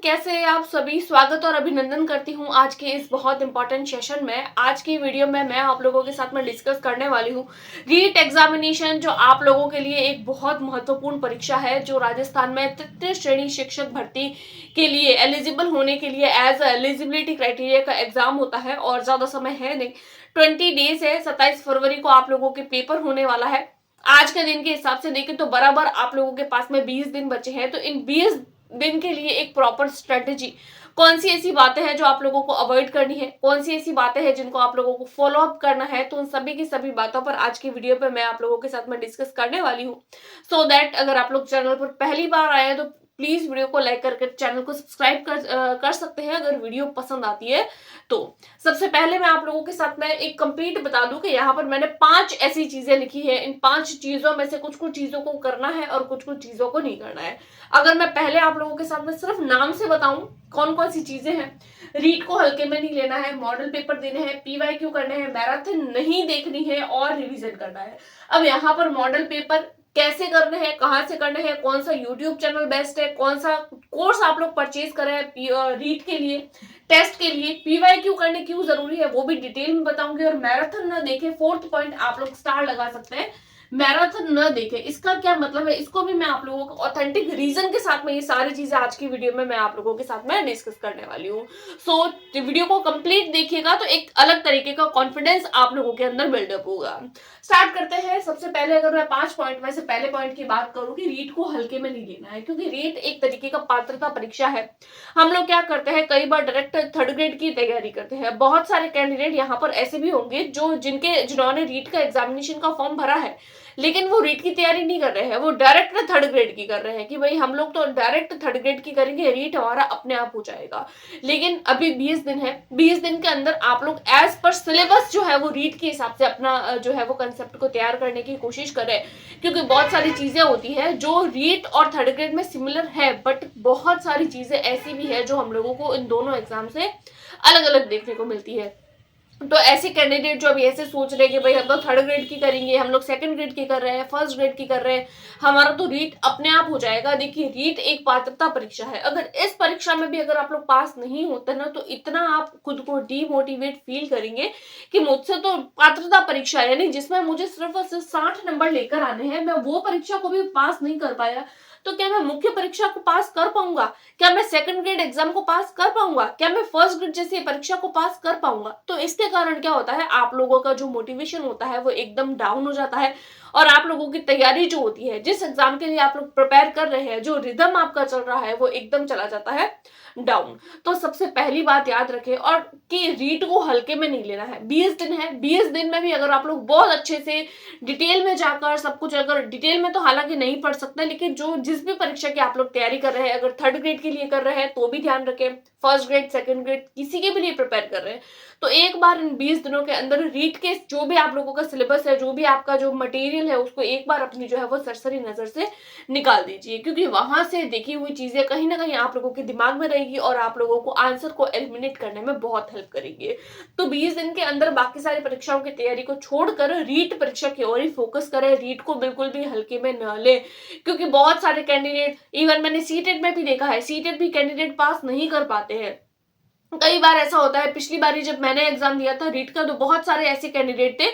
कैसे हैं आप सभी। स्वागत और अभिनंदन करती हूँ आज के इस बहुत इंपॉर्टेंट सेशन में। आज की वीडियो में मैं आप लोगों के साथ में डिस्कस करने वाली हूँ रीट एग्जामिनेशन, जो आप लोगों के लिए एक बहुत महत्वपूर्ण परीक्षा है, जो राजस्थान में तृतीय श्रेणी शिक्षक भर्ती के लिए एलिजिबल होने के लिए एज एलिजिबिलिटी क्राइटेरिया का एग्जाम होता है। और ज्यादा समय है नहीं, 20 डेज है। 27 फरवरी को आप लोगों के पेपर होने वाला है। आज के दिन के हिसाब से देखें तो बराबर आप लोगों के पास में 20 दिन बचे हैं। तो इन 20 दिन के लिए एक प्रॉपर स्ट्रेटेजी, कौन सी ऐसी बातें हैं जो आप लोगों को अवॉइड करनी है, कौन सी ऐसी बातें हैं जिनको आप लोगों को फॉलो अप करना है, तो उन सभी की सभी बातों पर आज की वीडियो पे मैं आप लोगों के साथ में डिस्कस करने वाली हूँ। सो दैट अगर आप लोग चैनल पर पहली बार आए हैं तो प्लीज वीडियो को लाइक करके चैनल को सब्सक्राइब कर सकते हैं अगर वीडियो पसंद आती है तो। सबसे पहले मैं आप लोगों के साथ में एक कंप्लीट बता दूं कि यहाँ पर मैंने 5 ऐसी चीजें लिखी है। इन 5 चीजों में से कुछ कुछ चीजों को करना है और कुछ कुछ चीजों को नहीं करना है। अगर मैं पहले आप लोगों के साथ में सिर्फ नाम से बताऊं कौन कौन सी चीजें हैं, रीट को हल्के में नहीं लेना है, मॉडल पेपर देने हैं, पीवाईक्यू करने हैं, मैराथन नहीं देखनी है और रिवीजन करना है। अब यहाँ पर मॉडल पेपर कैसे करने हैं, कहाँ से करने हैं, कौन सा यूट्यूब चैनल बेस्ट है, कौन सा कोर्स आप लोग परचेज करें रीट के लिए, टेस्ट के लिए, पीवाईक्यू करने क्यों जरूरी है वो भी डिटेल में बताऊंगी। और मैराथन न देखे, 4th पॉइंट आप लोग स्टार लगा सकते हैं, मैराथन न देखे इसका क्या मतलब है, इसको भी मैं आप लोगों को ऑथेंटिक रीजन के साथ में ये सारी चीजें आज की वीडियो में मैं आप लोगों के साथ में डिस्कस करने वाली हूँ। सो वीडियो को कंप्लीट देखिएगा तो एक अलग तरीके का कॉन्फिडेंस आप लोगों के अंदर बिल्डअप होगा। स्टार्ट करते हैं। सबसे पहले अगर मैं 5 पॉइंट में से पहले पॉइंट की बात करूं कि रीट को हल्के में नहीं लेना है, क्योंकि रीट एक तरीके का पात्रता परीक्षा है। हम लोग क्या करते हैं, कई बार डायरेक्ट 3rd ग्रेड की तैयारी करते हैं। बहुत सारे कैंडिडेट यहाँ पर ऐसे भी होंगे जिन्होंने रीट का एग्जामिनेशन का फॉर्म भरा है लेकिन वो रीट की तैयारी नहीं कर रहे हैं, वो डायरेक्ट 3rd ग्रेड की कर रहे हैं कि भाई हम लोग तो डायरेक्ट 3rd ग्रेड की करेंगे, रीट हमारा अपने आप हो जाएगा। लेकिन अभी 20 दिन है, 20 दिन के अंदर आप लोग एज पर सिलेबस जो है वो रीट के हिसाब से अपना जो है वो कंसेप्ट को तैयार करने की कोशिश करें, क्योंकि बहुत सारी चीजें होती है जो रीट और 3rd ग्रेड में सिमिलर है, बट बहुत सारी चीजें ऐसी भी है जो हम लोगों को इन दोनों एग्जाम से अलग अलग देखने को मिलती है। तो ऐसे कैंडिडेट जो अभी ऐसे सोच रहे हैं कि भाई हम लोग 3rd ग्रेड की करेंगे, हम लोग 2nd ग्रेड की कर रहे हैं, 1st ग्रेड की कर रहे हैं, हमारा तो रीट अपने आप हो जाएगा। देखिए, रीट एक पात्रता परीक्षा है। अगर इस परीक्षा में भी अगर आप लोग पास नहीं होते ना तो इतना आप खुद को डीमोटिवेट फील करेंगे कि मुझसे तो पात्रता परीक्षा यानी जिसमें मुझे सिर्फ 60 नंबर लेकर आने हैं, मैं वो परीक्षा को भी पास नहीं कर पाया, तो क्या मैं मुख्य परीक्षा को पास कर पाऊंगा? क्या मैं 2nd ग्रेड एग्जाम को पास कर पाऊंगा? क्या मैं 1st ग्रेड जैसी परीक्षा को पास कर पाऊंगा? तो इसके कारण क्या होता है, आप लोगों का जो मोटिवेशन होता है वो एकदम डाउन हो जाता है और आप लोगों की तैयारी जो होती है, जिस एग्जाम के लिए आप लोग प्रिपेयर कर रहे हैं, जो रिदम आपका चल रहा है वो एकदम चला जाता है डाउन। तो सबसे पहली बात याद रखें और कि रीट को हल्के में नहीं लेना है। 20 दिन है, 20 दिन में भी अगर आप लोग बहुत अच्छे से डिटेल में जाकर सब कुछ, अगर डिटेल में तो हालांकि नहीं पढ़ सकते, लेकिन जो जिस भी परीक्षा की आप लोग तैयारी कर रहे हैं, अगर 3rd ग्रेड के लिए कर रहे हैं तो भी ध्यान रखें, 1st ग्रेड 2nd ग्रेड किसी के भी लिए प्रिपेयर कर रहे हैं तो एक बार इन 20 दिनों के अंदर रीट के जो भी आप लोगों का सिलेबस है, जो भी आपका जो मटेरियल है, उसको एक बार अपनी जो है वो सरसरी नजर से निकाल दीजिए, क्योंकि वहां से देखी हुई चीजें कहीं ना कहीं आप लोगों के दिमाग में रहेगी और आप लोगों को आंसर को एलिमिनेट करने में बहुत हेल्प करेंगे। तो 20 दिन के अंदर बाकी सारी परीक्षाओं की तैयारी को छोड़कर रीट परीक्षा की ओर ही फोकस करें। रीट को बिल्कुल भी हल्के में न ले, क्योंकि बहुत सारे कैंडिडेट, इवन मैंने सीटेट में भी देखा है, सीटेट भी कैंडिडेट पास नहीं कर पाते हैं। कई बार ऐसा होता है, पिछली बार जब मैंने एग्जाम दिया था रीट का तो बहुत सारे ऐसे कैंडिडेट थे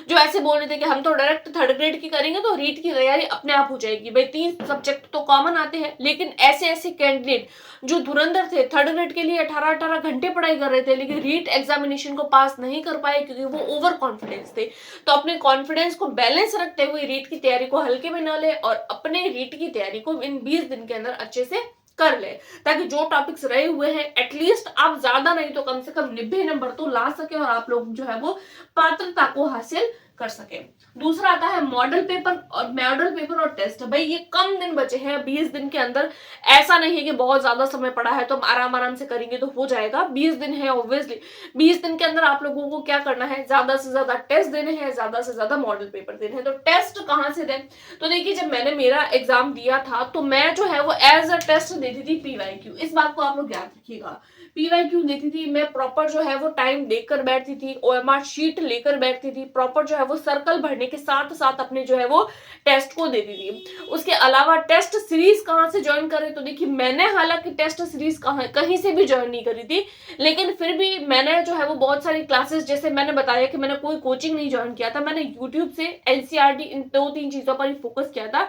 जो ऐसे बोल रहे थे कि हम तो डायरेक्ट 3rd ग्रेड की करेंगे तो रीट की तैयारी अपने आप हो जाएगी। भाई 3 सब्जेक्ट तो कॉमन आते हैं, लेकिन ऐसे ऐसे कैंडिडेट जो धुरंधर थे, 3rd ग्रेड के लिए 18-18 घंटे पढ़ाई कर रहे थे लेकिन रीट एग्जामिनेशन को पास नहीं कर पाए क्योंकि वो ओवर कॉन्फिडेंस थे। तो अपने कॉन्फिडेंस को बैलेंस रखते हुए रीट की तैयारी को हल्के में न ले और अपने रीट की तैयारी को इन 20 दिन के अंदर अच्छे से कर ले, ताकि जो टॉपिक्स रहे हुए हैं एटलीस्ट आप ज्यादा नहीं तो कम से कम 90 नंबर तो ला सके और आप लोग जो है वो पात्रता को हासिल कर सके। दूसरा आता है मॉडल पेपर और टेस्ट। भाई ये कम दिन बचे हैं 20 दिन के अंदर, ऐसा नहीं है कि बहुत ज्यादा समय पड़ा है तो हम आराम आराम से करेंगे तो हो जाएगा। 20 दिन है ऑब्वियसली, 20 दिन के अंदर आप लोगों को क्या करना है, ज्यादा से ज्यादा टेस्ट देने हैं, ज्यादा से ज्यादा मॉडल पेपर देने हैं। तो टेस्ट कहाँ से दें, तो देखिए जब मैंने मेरा एग्जाम दिया था तो मैं जो है वो एज अ टेस्ट देती थी पीवाईक्यू। इस बात को आप लोग याद रखिएगा, पीवाईक्यू देती थी मैं, प्रॉपर जो है वो टाइम देखकर बैठती थी, ओएमआर शीट लेकर बैठती थी, प्रॉपर जो है वो सर्कल भरने के साथ साथ अपने जो है वो टेस्ट को दे दी थी। उसके अलावा टेस्ट सीरीज कहाँ से ज्वाइन करें, तो देखिए मैंने हालांकि टेस्ट सीरीज कहीं से भी ज्वाइन नहीं करी थी, लेकिन फिर भी मैंने जो है वो बहुत सारी क्लासेस, जैसे मैंने बताया कि मैंने कोई कोचिंग नहीं ज्वाइन किया था, मैंने यूट्यूब से एनसीईआरटी इन 2-3 चीजों पर ही फोकस किया था,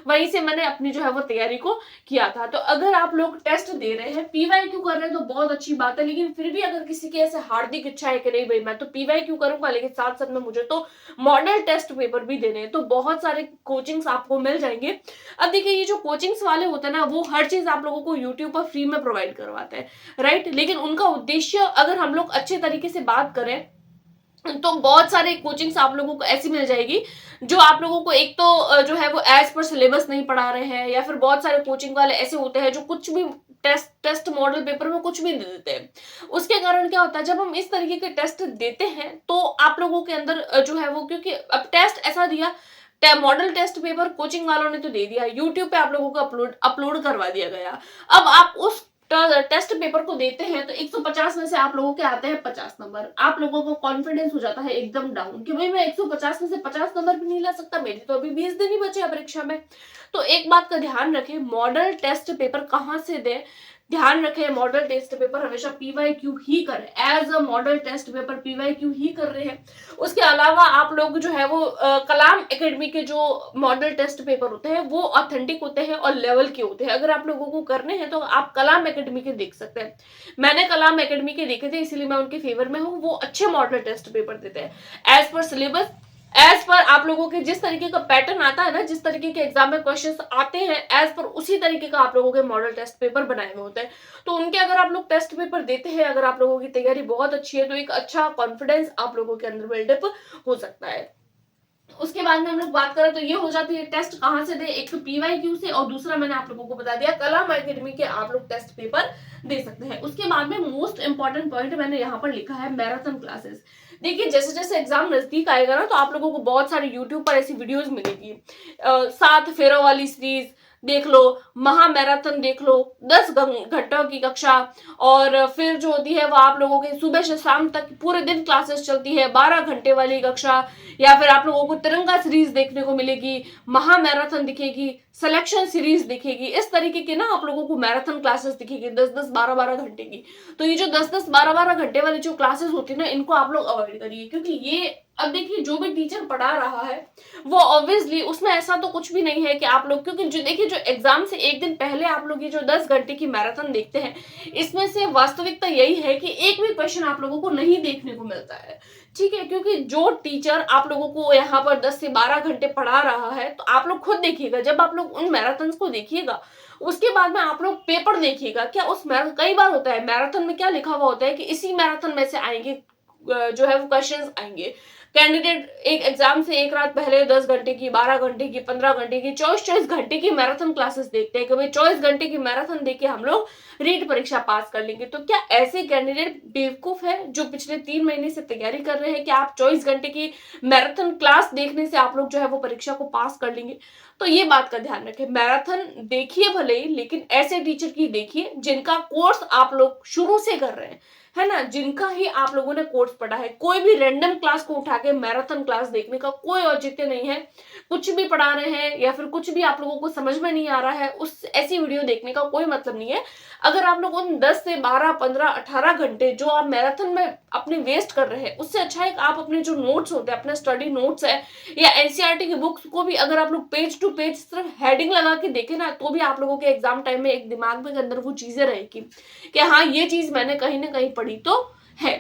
वहीं से मैंने अपनी जो है वो तैयारी को किया था। तो अगर आप लोग टेस्ट दे रहे हैं, पीवाईक्यू कर रहे हैं, तो बहुत अच्छी बात है, लेकिन फिर भी अगर किसी की ऐसे हार्दिक इच्छा है कि नहीं भाई मैं तो पीवाईक्यू करूंगा, लेकिन साथ साथ में मुझे तो मॉडल टेस्ट पेपर भी देने हैं, तो बहुत सारे कोचिंग्स आपको मिल जाएंगे। अब देखिए ये जो कोचिंग्स वाले होते हैं ना, वो हर चीज आप लोगों को यूट्यूब पर फ्री में प्रोवाइड करवाते हैं, राइट, लेकिन उनका उद्देश्य अगर हम लोग अच्छे तरीके से बात करें तो बहुत सारे कोचिंग्स आप लोगों को ऐसी मिल जाएगी जो आप लोगों को एक तो जो है वो एज पर सिलेबस नहीं पढ़ा रहे हैं, या फिर बहुत सारे कोचिंग वाले ऐसे होते हैं जो कुछ भी टेस्ट मॉडल पेपर में कुछ भी दे देते हैं। उसके कारण क्या होता है, जब हम इस तरीके के टेस्ट देते हैं तो आप लोगों के अंदर जो है वो, क्योंकि अब टेस्ट ऐसा दिया, मॉडल टेस्ट पेपर कोचिंग वालों ने तो दे दिया, यूट्यूब पे आप लोगों को अपलोड करवा दिया गया। अब आप उस टेस्ट पेपर को देते हैं तो 150 में से आप लोगों के आते हैं 50 नंबर, आप लोगों को कॉन्फिडेंस हो जाता है एकदम डाउन कि भाई मैं 150 में से 50 नंबर भी नहीं ला सकता, मेरी तो अभी 20 दिन ही बचे हैं परीक्षा में। तो एक बात का ध्यान रखें, मॉडल टेस्ट पेपर कहाँ से दें, ध्यान रखें मॉडल टेस्ट पेपर हमेशा पीवाईक्यू ही करें, as a model test paper PYQ ही कर रहे हैं। उसके अलावा आप लोग जो है वो कलाम एकेडमी के जो मॉडल टेस्ट पेपर होते हैं वो ऑथेंटिक होते हैं और लेवल के होते हैं। अगर आप लोगों को करने हैं तो आप कलाम एकेडमी के देख सकते हैं, मैंने कलाम एकेडमी के देखे थे इसलिए मैं उनके फेवर में हूँ। वो अच्छे मॉडल टेस्ट पेपर देते हैं as per syllabus, as per आप लोगों के जिस तरीके का पैटर्न आता है ना, जिस तरीके के एग्जाम में क्वेश्चंस आते हैं एज पर उसी तरीके का आप लोगों के मॉडल टेस्ट पेपर बनाए हुए होते हैं। तो उनके अगर आप लोग टेस्ट पेपर देते हैं, अगर आप लोगों की तैयारी बहुत अच्छी है, तो एक अच्छा कॉन्फिडेंस आप लोगों के अंदर बिल्डअप हो सकता है। उसके बाद में हम लोग बात करें तो ये हो जाती है टेस्ट कहाँ से दे, एक तो पीवाईक्यू से, और दूसरा मैंने आप लोगों को बता दिया कलाम एकेडमी के आप लोग टेस्ट पेपर दे सकते हैं। उसके बाद में मोस्ट इंपॉर्टेंट पॉइंट मैंने यहाँ पर लिखा है मैराथन क्लासेस। देखिए जैसे जैसे एग्जाम नजदीक आएगा ना, तो आप लोगों को बहुत सारी यूट्यूब पर ऐसी वीडियोस मिलेगी, 7 फेरों वाली सीरीज देख लो, महा मैराथन देख लो, 10 घंटों की कक्षा, और फिर जो होती है वो आप लोगों के सुबह से शाम तक पूरे दिन क्लासेस चलती है, 12 घंटे वाली कक्षा, या फिर आप लोगों को तिरंगा सीरीज देखने को मिलेगी, महा मैराथन दिखेगी, सिलेक्शन सीरीज दिखेगी, इस तरीके के ना आप लोगों को मैराथन क्लासेस दिखेगी 10-10 12-12 घंटे की। तो ये जो 10-10 12-12 घंटे वाली जो क्लासेस होती है ना, इनको आप लोग अवॉइड करिए, क्योंकि ये अब देखिए जो भी टीचर पढ़ा रहा है वो ऑब्वियसली उसमें ऐसा तो कुछ भी नहीं है कि आप लोग, क्योंकि जो देखिए जो एग्जाम से एक दिन पहले आप लोग ये जो 10 घंटे की मैराथन देखते हैं, इसमें से वास्तविकता यही है कि एक भी क्वेश्चन आप लोगों को नहीं देखने को मिलता है, ठीक है, क्योंकि जो टीचर आप लोगों को यहाँ पर 10 से 12 घंटे पढ़ा रहा है, तो आप लोग खुद देखिएगा, जब आप लोग उन मैराथन को देखिएगा उसके बाद में आप लोग पेपर देखिएगा, क्या उस कई बार होता है मैराथन में क्या लिखा हुआ होता है कि इसी मैराथन में से आएंगे जो है वो क्वेश्चंस आएंगे। कैंडिडेट एक एग्जाम से एक रात पहले 10 घंटे की, 12 घंटे की, 15 घंटे की, 24 घंटे की मैराथन क्लासेस देखते हैं कि भाई 24 घंटे की मैराथन देके हम लोग रीट परीक्षा पास कर लेंगे। तो क्या ऐसे कैंडिडेट बेवकूफ है जो पिछले 3 महीने से तैयारी कर रहे हैं कि आप 24 घंटे की मैराथन क्लास देखने से आप लोग जो है वो परीक्षा को पास कर लेंगे? तो ये बात का ध्यान रखें, मैराथन देखिए भले ही, लेकिन ऐसे टीचर की देखिए जिनका कोर्स आप लोग शुरू से कर रहे हैं, है ना, जिनका ही आप लोगों ने कोर्स पढ़ा है। कोई भी रैंडम क्लास को उठा के मैराथन क्लास देखने का कोई औचित्य नहीं है। कुछ भी पढ़ा रहे हैं या फिर कुछ भी आप लोगों को समझ में नहीं आ रहा है, उस ऐसी वीडियो देखने का कोई मतलब नहीं है। अगर आप लोग उन 10 से 12 15 18 घंटे जो आप मैराथन में अपने वेस्ट कर रहे हैं, उससे अच्छा है कि आप अपने जो नोट्स होते हैं, अपने स्टडी नोट्स है या एनसीईआरटी की बुक्स को भी अगर आप लोग पेज टू पेज सिर्फ हेडिंग लगा के देखें ना, तो भी आप लोगों के एग्जाम टाइम में एक दिमाग में अंदर वो चीजें रहेगी कि हाँ ये चीज मैंने कहीं ना कहीं पढ़ी तो है।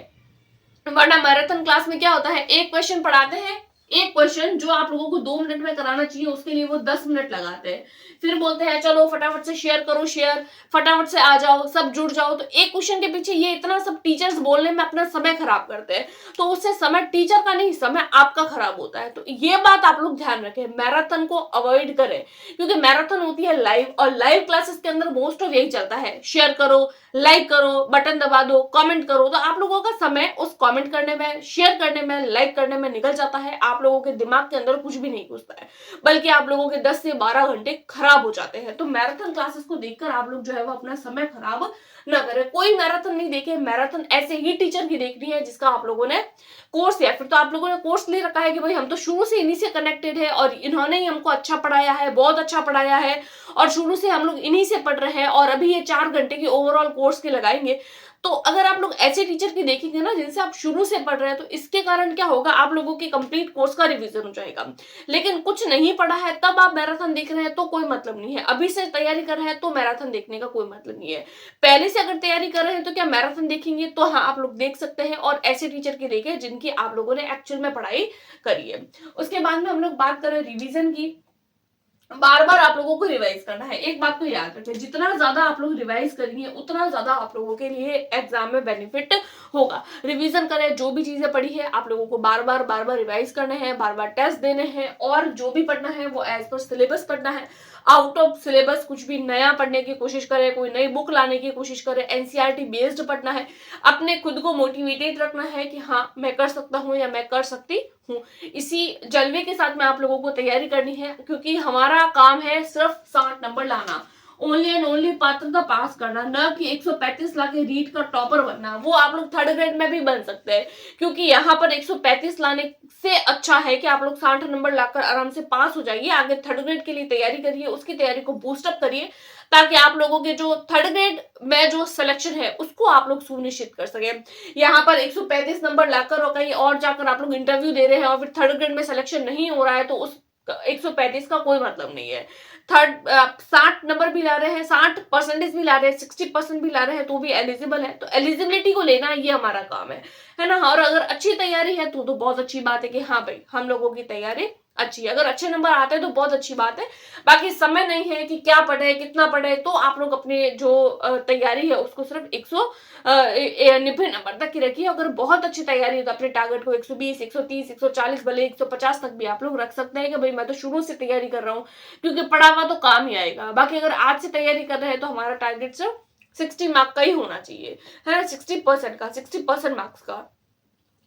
वरना मैराथन क्लास में क्या होता है, एक क्वेश्चन पढ़ाते हैं, एक क्वेश्चन जो आप लोगों को 2 मिनट में कराना चाहिए उसके लिए वो 10 मिनट लगाते हैं, फिर बोलते हैं चलो फटाफट से शेयर करो, शेयर फटाफट से आ जाओ, सब जुड़ जाओ। तो एक क्वेश्चन के पीछे ये इतना सब टीचर्स बोलने में अपना समय खराब करते हैं, तो उससे समय टीचर का नहीं, समय आपका खराब होता है। तो ये बात आप लोग ध्यान रखें, मैराथन को अवॉइड करें, क्योंकि मैराथन होती है लाइव, और लाइव क्लासेस के अंदर मोस्ट ऑफ यही चलता है, शेयर करो, लाइक करो, बटन दबा दो, कमेंट करो। तो आप लोगों का समय उस कमेंट करने में, शेयर करने में, लाइक करने में निकल जाता है। आप आप लोगों के दिमाग के अंदर कुछ भी नहीं घुसता है, बल्कि आप लोगों के 10 से 12 घंटे खराब हो जाते हैं। तो मैराथन क्लासेस को देखकर आप लोग जो है वो अपना समय खराब ना करें। कोई मैराथन नहीं देखे, मैराथन ऐसे ही टीचर की देखनी है जिसका आप लोगों ने कोर्स या फिर तो आप लोगों ने कोर्स ले रखा है कि भाई हम तो शुरू से इन्हीं से कनेक्टेड है और इन्होंने ही हमको अच्छा पढ़ाया है, बहुत अच्छा पढ़ाया है और शुरू से हम लोग इन्हीं से पढ़ रहे हैं और अभी ये 4 घंटे की ओवरऑल कोर्स के लगाएंगे। तो अगर आप लोग ऐसे टीचर की देखेंगे ना जिनसे आप शुरू से पढ़ रहे हैं, तो इसके कारण क्या होगा, आप लोगों की कंप्लीट कोर्स का रिवीजन हो जाएगा। लेकिन कुछ नहीं पढ़ा है तब आप मैराथन देख रहे हैं तो कोई मतलब नहीं है, अभी से तैयारी कर रहे हैं तो मैराथन देखने का कोई मतलब नहीं है। पहले से अगर तैयारी कर रहे हैं तो क्या मैराथन देखेंगे, तो हाँ आप लोग देख सकते हैं और ऐसे टीचर की देखें जिनकी आप लोगों ने एक्चुअल में पढ़ाई करी है। उसके बाद में हम लोग बात करें रिवीजन की। बार बार आप लोगों को रिवाइज करना है। एक बात को याद रखें, जितना ज्यादा आप लोग रिवाइज करेंगे उतना ज्यादा आप लोगों के लिए एग्जाम में बेनिफिट होगा। रिवीजन करें, जो भी चीजें पढ़ी है आप लोगों को बार बार रिवाइज करने हैं, बार बार टेस्ट देने हैं और जो भी पढ़ना है वो एज पर सिलेबस पढ़ना है। आउट ऑफ सिलेबस कुछ भी नया पढ़ने की कोशिश करें, कोई नई बुक लाने की कोशिश करें, एनसीईआरटी बेस्ड पढ़ना है। अपने खुद को मोटिवेटेड रखना है कि हाँ मैं कर सकता हूँ या मैं कर सकती हूँ। इसी जलवे के साथ में आप लोगों को तैयारी करनी है, क्योंकि हमारा काम है सिर्फ 60 नंबर लाना, ओनली एंड ओनली पात्रता पास करना, न कि 135 ला के रीट का टॉपर बनना। वो आप लोग थर्ड ग्रेड में भी बन सकते हैं, क्योंकि यहाँ पर 135 लाने से अच्छा है कि आप लोग 60 नंबर लाकर आराम से पास हो जाइए। आगे थर्ड ग्रेड के लिए तैयारी करिए, उसकी तैयारी को बूस्टअप करिए, ताकि आप लोगों के जो थर्ड ग्रेड में जो सिलेक्शन है उसको आप लोग सुनिश्चित कर सके। यहाँ पर 135 नंबर लाकर और कहीं और जाकर आप लोग इंटरव्यू दे रहे हैं और फिर थर्ड ग्रेड में सिलेक्शन नहीं हो रहा है, तो उस 135 का कोई मतलब नहीं है। 60 नंबर भी ला रहे हैं, 60% भी ला रहे हैं, 60% भी ला रहे हैं तो भी एलिजिबल है। तो एलिजिबिलिटी को लेना ये हमारा काम है ना। और अगर अच्छी तैयारी है तो बहुत अच्छी बात है कि हाँ भाई हम लोगों की तैयारी अच्छी है। अगर अच्छे नंबर आते हैं तो बहुत अच्छी बात है। बाकी समय नहीं है कि क्या पढ़े कितना पढ़े, तो आप लोग अपने जो तैयारी है उसको सिर्फ 190 नंबर तक की रखिए। अगर बहुत अच्छी तैयारी है तो अपने टारगेट को 120, 130, 140, भले 150 तक भी आप लोग रख सकते हैं कि भाई मैं तो शुरू से तैयारी कर रहा हूँ, क्योंकि पढ़ा हुआ तो काम ही आएगा। बाकी अगर आज से तैयारी कर रहे हैं तो हमारा टारगेट सिर्फ 60 मार्क का ही होना चाहिए, है ना, 60% का, 60% मार्क्स का।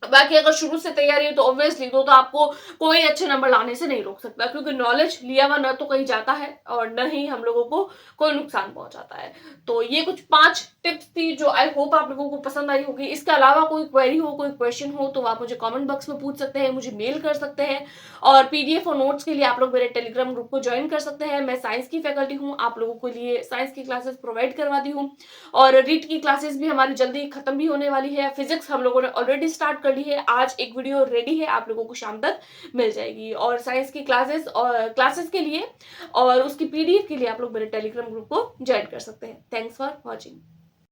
बाकी अगर शुरू से तैयारी है तो ऑब्वियसली तो आपको कोई अच्छे नंबर लाने से नहीं रोक सकता, क्योंकि नॉलेज लिया हुआ न तो कहीं जाता है और न ही हम लोगों को कोई नुकसान पहुंचाता है। तो ये कुछ 5 टिप्स थी जो आई होप आप लोगों को पसंद आई होगी। इसके अलावा कोई क्वेरी हो, कोई क्वेश्चन हो तो आप मुझे कमेंट बॉक्स में पूछ सकते हैं, मुझे मेल कर सकते हैं। और पीडीएफ और नोट्स के लिए आप लोग मेरे टेलीग्राम ग्रुप को ज्वाइन कर सकते हैं। मैं साइंस की फैकल्टी हूँ, आप लोगों के लिए साइंस की क्लासेस प्रोवाइड करवाती हूँ और रीट की क्लासेस भी हमारी जल्दी खत्म भी होने वाली है। फिजिक्स हम लोगों ने ऑलरेडी स्टार्ट कर ली है, आज एक वीडियो रेडी है, आप लोगों को शाम तक मिल जाएगी। और साइंस की क्लासेस के लिए और उसकी पीडीएफ के लिए आप लोग मेरे टेलीग्राम ग्रुप को ज्वाइन कर सकते हैं। Thanks for watching.